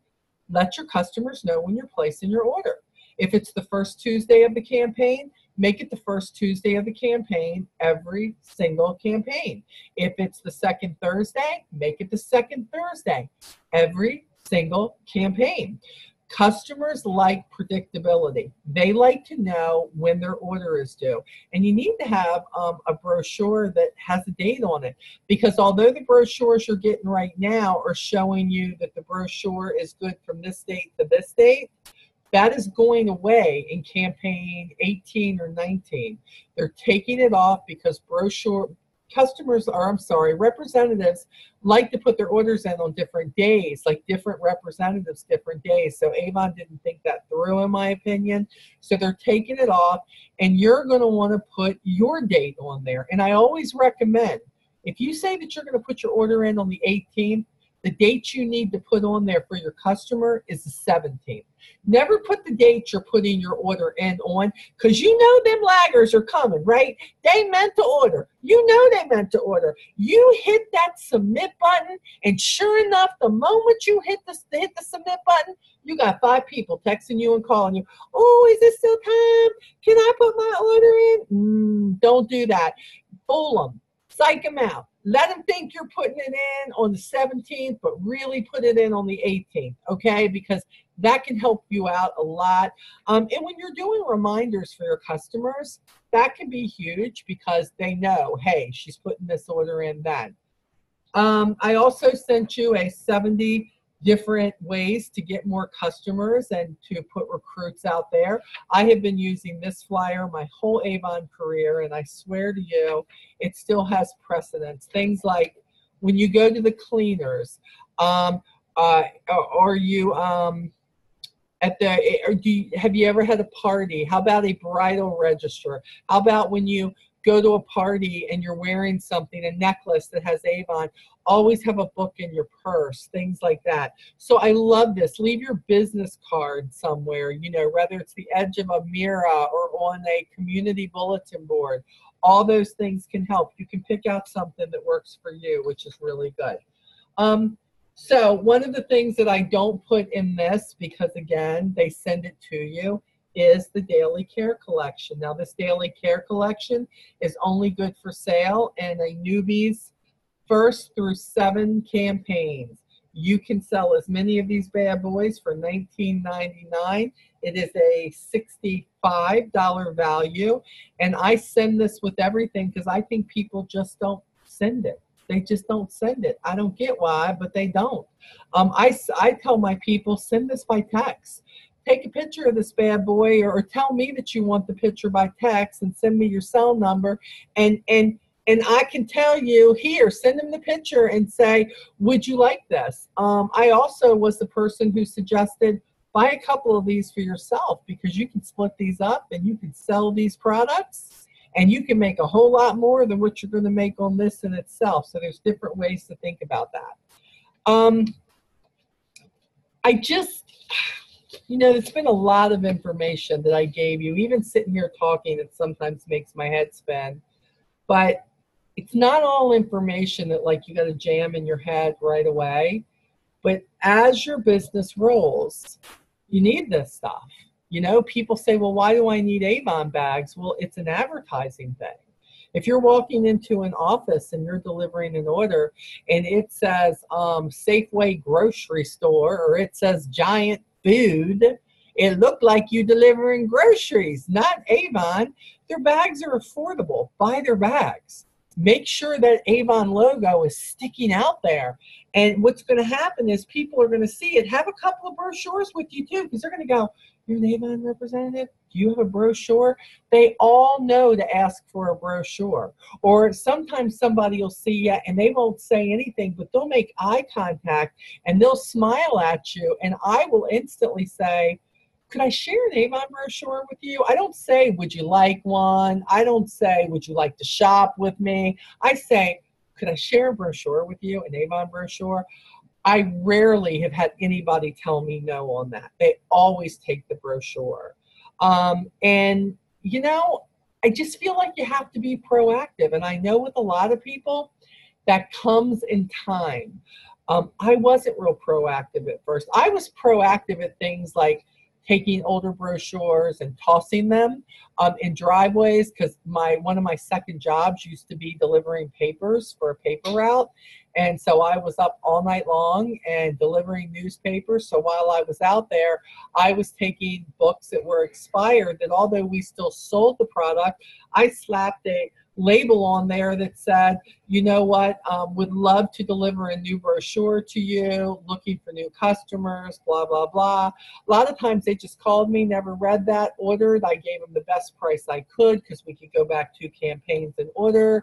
let your customers know when you're placing your order. If it's the first Tuesday of the campaign, make it the first Tuesday of the campaign, every single campaign. If it's the second Thursday, make it the second Thursday, every single campaign. Customers like predictability. They like to know when their order is due. And you need to have a brochure that has a date on it, because although the brochures you're getting right now are showing you that the brochure is good from this date to this date, that is going away in campaign 18 or 19. They're taking it off because representatives like to put their orders in on different days, like different representatives, different days. So Avon didn't think that through, in my opinion. So they're taking it off, and you're going to want to put your date on there. And I always recommend, if you say that you're going to put your order in on the 18th, the date you need to put on there for your customer is the 17th. Never put the date you're putting your order in on, because you know them laggers are coming, right? They meant to order. You know they meant to order. You hit that submit button, and sure enough, the moment you hit the submit button, you got 5 people texting you and calling you. Oh, is this still time? Can I put my order in? Don't do that. Fool them. Psych them out. Let them think you're putting it in on the 17th, but really put it in on the 18th, okay? Because that can help you out a lot. And when you're doing reminders for your customers, that can be huge because they know, hey, she's putting this order in then. I also sent you a 70 different ways to get more customers and to put recruits out there. I have been using this flyer my whole Avon career, and I swear to you, it still has precedence. Things like when you go to the cleaners, have you ever had a party? How about a bridal register? How about when you go to a party and you're wearing something, a necklace that has Avon, always have a book in your purse, things like that. So I love this. Leave your business card somewhere, you know, whether it's the edge of a mirror or on a community bulletin board. All those things can help. You can pick out something that works for you, which is really good. So one of the things that I don't put in this, because again, they send it to you, is the daily care collection. Now this daily care collection is only good for sale in a newbie's 1st through 7 campaigns. You can sell as many of these bad boys for $19.99. It is a $65 value, and I send this with everything because I think people just don't send it. They just don't send it. I don't get why, but they don't. I tell my people, send this by text. Take a picture of this bad boy, or tell me that you want the picture by text and send me your cell number, and I can tell you, here, send them the picture and say, would you like this? I also was the person who suggested buy a couple of these for yourself, because you can split these up and you can sell these products and you can make a whole lot more than what you're going to make on this in itself. So there's different ways to think about that. You know, there's been a lot of information that I gave you. Even sitting here talking, it sometimes makes my head spin. But it's not all information that, like, you got to jam in your head right away. But as your business rolls, you need this stuff. You know, people say, well, why do I need Avon bags? Well, it's an advertising thing. If you're walking into an office and you're delivering an order and it says Safeway grocery store, or it says Giant Food, it looked like you delivering groceries, not Avon. Their bags are affordable. Buy their bags. Make sure that Avon logo is sticking out there. And what's going to happen is people are going to see it. Have a couple of brochures with you too, because they're going to go, you're an Avon representative? Do you have a brochure? They all know to ask for a brochure. Or sometimes somebody will see you and they won't say anything, but they'll make eye contact and they'll smile at you. And I will instantly say, could I share an Avon brochure with you? I don't say, would you like one? I don't say, would you like to shop with me? I say, could I share a brochure with you, an Avon brochure? I rarely have had anybody tell me no on that. They always take the brochure. And, you know, I just feel like you have to be proactive. And I know with a lot of people, that comes in time. I wasn't real proactive at first. I was proactive at things like taking older brochures and tossing them in driveways, because one of my second jobs used to be delivering papers for a paper route. And so I was up all night long and delivering newspapers. So while I was out there, I was taking books that were expired that, although we still sold the product, I slapped a label on there that said, you know what, would love to deliver a new brochure to you, looking for new customers, blah, blah, blah. A lot of times they just called me, never read that, ordered. I gave them the best price I could because we could go back 2 campaigns and order.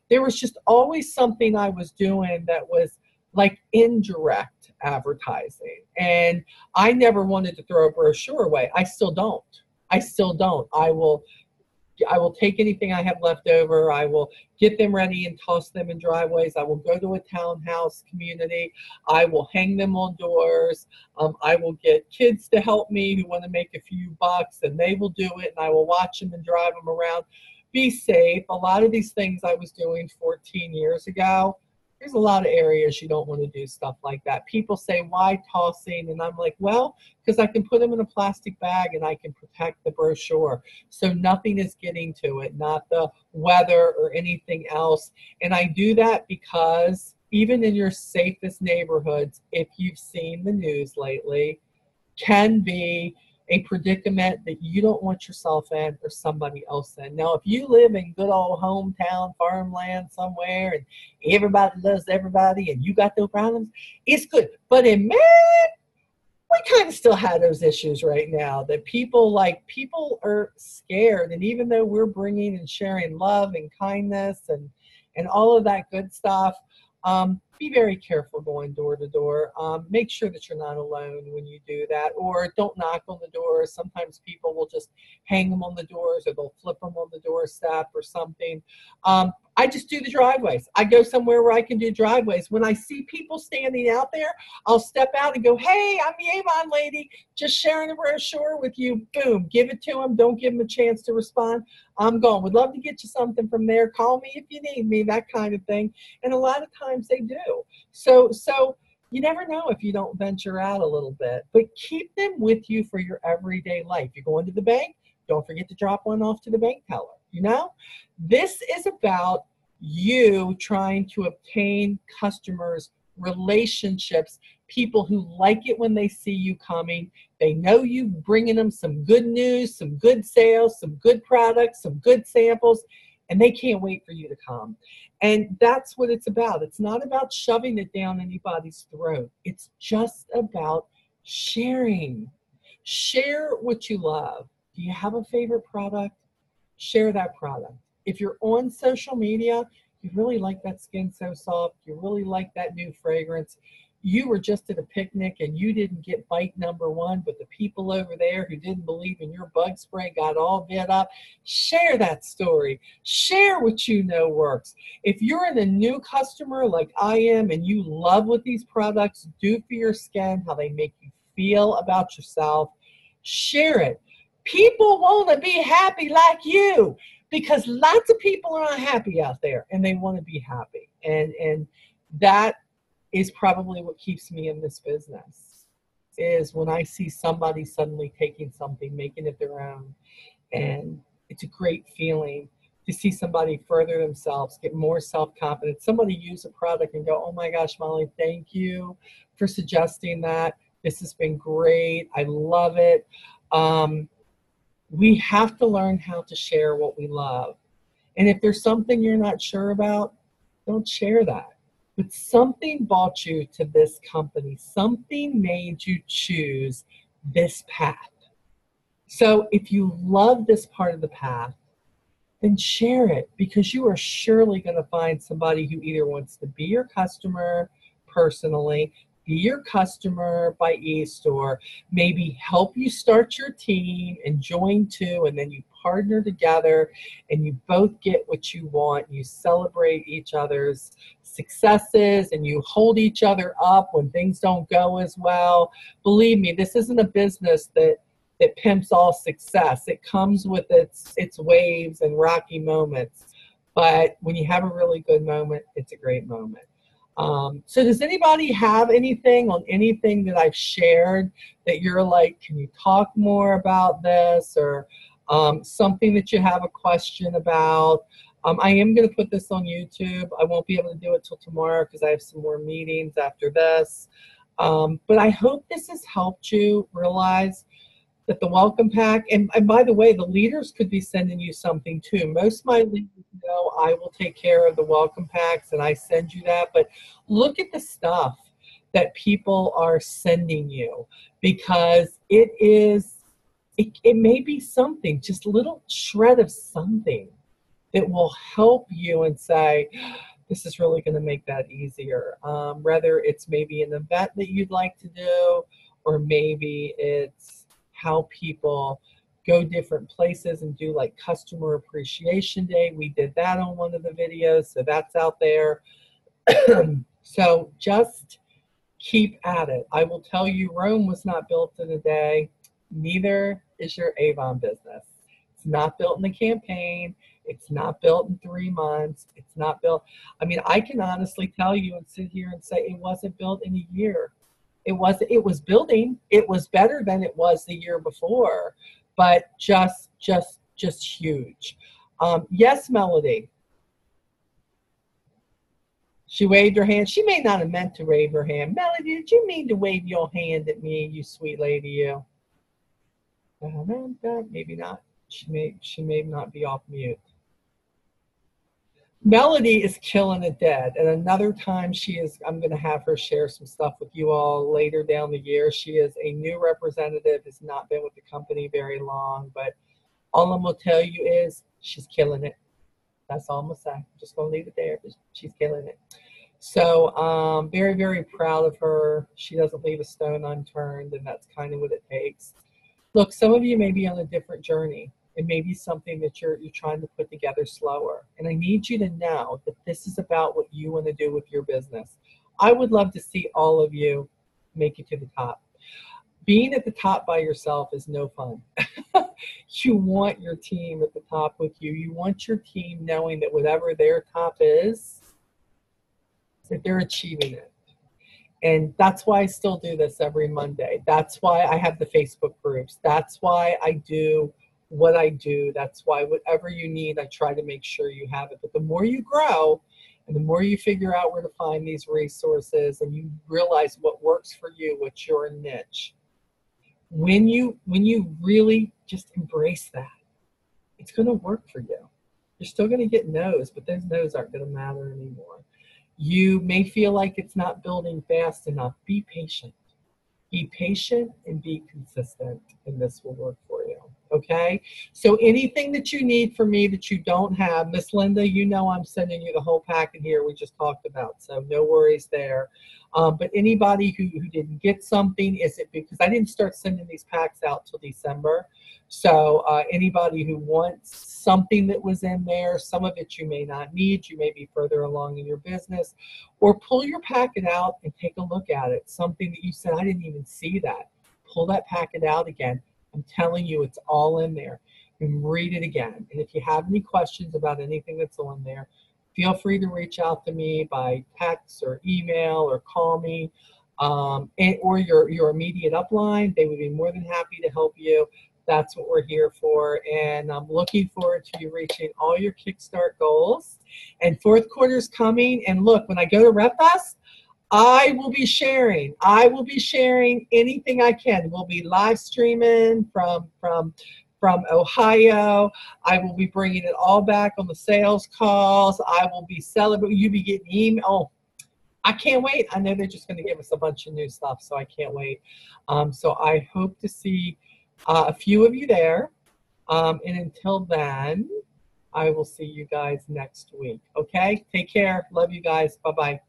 There was just always something I was doing that was like indirect advertising. And I never wanted to throw a brochure away. I still don't. I will take anything I have left over. I will get them ready and toss them in driveways. I will go to a townhouse community. I will hang them on doors. I will get kids to help me who want to make a few bucks, and they will do it, and I will watch them and drive them around. Be safe. A lot of these things I was doing 14 years ago, there's a lot of areas you don't want to do stuff like that. People say, why tossing? And I'm like, well, because I can put them in a plastic bag and I can protect the brochure. So nothing is getting to it, not the weather or anything else. And I do that because even in your safest neighborhoods, if you've seen the news lately, can be a predicament that you don't want yourself in or somebody else in. Now, if you live in good old hometown farmland somewhere and everybody loves everybody and you got no problems, it's good. But in Maryland, we kind of still have those issues right now that people are scared. And even though we're bringing and sharing love and kindness and all of that good stuff, be very careful going door to door. Make sure that you're not alone when you do that, or don't knock on the doors. Sometimes people will just hang them on the doors, or they'll flip them on the doorstep or something. I just do the driveways. I go somewhere where I can do driveways. When I see people standing out there, I'll step out and go, hey, I'm the Avon lady, just sharing a brochure with you. Boom, give it to them. Don't give them a chance to respond. I'm gone. Would love to get you something from there. Call me if you need me, that kind of thing. And a lot of times they do. So you never know if you don't venture out a little bit, but keep them with you for your everyday life. You're going to the bank, don't forget to drop one off to the bank teller. You know, this is about you trying to obtain customers, relationships, people who like it when they see you coming. They know you bringing them some good news, some good sales, some good products, some good samples, and they can't wait for you to come. And that's what it's about. It's not about shoving it down anybody's throat. It's just about sharing. Share what you love. Do you have a favorite product? Share that product. If you're on social media, you really like that Skin So Soft, you really like that new fragrance, you were just at a picnic and you didn't get bite number 1, but the people over there who didn't believe in your bug spray got all bit up, share that story. Share what you know works. If you're a new customer like I am and you love what these products do for your skin, how they make you feel about yourself, share it. People want to be happy like you, because lots of people are unhappy out there and they want to be happy. And that is probably what keeps me in this business, is when I see somebody suddenly taking something, making it their own. And it's a great feeling to see somebody further themselves, get more self-confidence, somebody use a product and go, oh my gosh, Molly, thank you for suggesting that. This has been great. I love it. We have to learn how to share what we love. And if there's something you're not sure about, don't share that. But something brought you to this company. Something made you choose this path. So if you love this part of the path, then share it, because you are surely going to find somebody who either wants to be your customer personally, be your customer by e-store, maybe help you start your team and join too, and then you partner together and you both get what you want. You celebrate each other's successes and you hold each other up when things don't go as well. Believe me, this isn't a business that pimps all success. It comes with its waves and rocky moments. But when you have a really good moment, it's a great moment. So does anybody have anything on anything that I've shared that you're like, can you talk more about this, or something that you have a question about? I am going to put this on YouTube. I won't be able to do it till tomorrow because I have some more meetings after this. But I hope this has helped you realize that the welcome pack, and by the way, the leaders could be sending you something too. Most of my leaders know I will take care of the welcome packs and I send you that, but look at the stuff that people are sending you, because it may be something, just a little shred of something that will help you and say, this is really going to make that easier. Whether it's maybe an event that you'd like to do, or maybe it's how people go different places and do like customer appreciation day. We did that on one of the videos, so that's out there. So just keep at it. I will tell you, Rome was not built in a day. Neither is your Avon business. It's not built in a campaign. It's not built in 3 months. It's not built. I mean, I can honestly tell you and sit here and say it wasn't built in a year. It was building. It was better than it was the year before, but just huge. Yes, Melody. She waved her hand. She may not have meant to wave her hand. Melody, did you mean to wave your hand at me, you sweet lady, you? Maybe not. She may not be off mute. Melody is killing it dead. And another time I'm going to have her share some stuff with you all later down the year. She is a new representative, has not been with the company very long, but all I'm going to tell you is she's killing it. That's all I'm going to say. I'm just going to leave it there. She's killing it. So very, very proud of her. She doesn't leave a stone unturned, and that's kind of what it takes. Look, some of you may be on a different journey. It may be something that you're trying to put together slower. And I need you to know that this is about what you want to do with your business. I would love to see all of you make it to the top. Being at the top by yourself is no fun. You want your team at the top with you. You want your team knowing that whatever their top is, that they're achieving it. And that's why I still do this every Monday. That's why I have the Facebook groups. That's why I do what I do. That's why whatever you need, I try to make sure you have it. But the more you grow and the more you figure out where to find these resources and you realize what works for you, what's your niche, when you really just embrace that, it's going to work for you. You're still going to get no's, but those no's aren't going to matter anymore. You may feel like it's not building fast enough. Be patient. Be patient and be consistent, and this will work for you. Okay? So anything that you need from me that you don't have, Miss Linda, you know I'm sending you the whole packet here we just talked about, so no worries there. But anybody who didn't get something, is it because I didn't start sending these packs out till December? So anybody who wants something that was in there, some of it you may not need, you may be further along in your business, or pull your packet out and take a look at it. Something that you said, I didn't even see that. Pull that packet out again. I'm telling you, it's all in there. And read it again. And if you have any questions about anything that's on there, feel free to reach out to me by text or email or call me, or your immediate upline. They would be more than happy to help you. That's what we're here for. And I'm looking forward to you reaching all your Kickstart goals. And fourth quarter is coming. And look, when I go to RepFest, I will be sharing. I will be sharing anything I can. We'll be live streaming from Ohio. I will be bringing it all back on the sales calls. I will be celebrating. You'll be getting email. Oh, I can't wait. I know they're just going to give us a bunch of new stuff, so I can't wait. So I hope to see a few of you there. And until then, I will see you guys next week. Okay? Take care. Love you guys. Bye-bye.